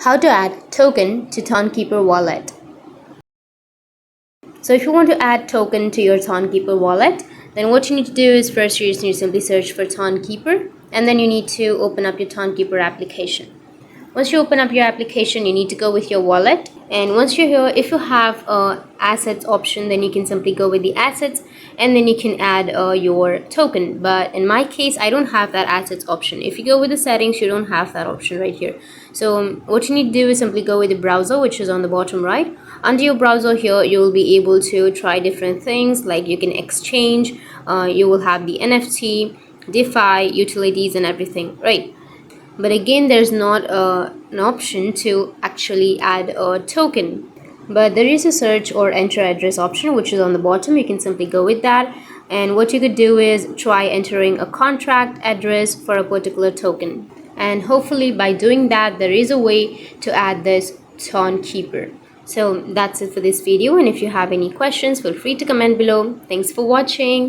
How to add token to Tonkeeper wallet. So if you want to add token to your Tonkeeper wallet, then what you need to do is first you just need to simply search for Tonkeeper, and then you need to open up your Tonkeeper application. Once you open up your application, you need to go with your wallet, and once you're here, if you have assets option, then you can simply go with the assets, and then you can add your token. But in my case, I don't have that assets option. If you go with the settings, you don't have that option right here. So what you need to do is simply go with the browser, which is on the bottom right. Under your browser here, you will be able to try different things, like you can exchange, you will have the NFT, DeFi, utilities, and everything, right? But again, there's not an option to actually add a token. But there is a search or enter address option, which is on the bottom. You can simply go with that. And what you could do is try entering a contract address for a particular token. And hopefully by doing that, there is a way to add this Tonkeeper. So that's it for this video. And if you have any questions, feel free to comment below. Thanks for watching.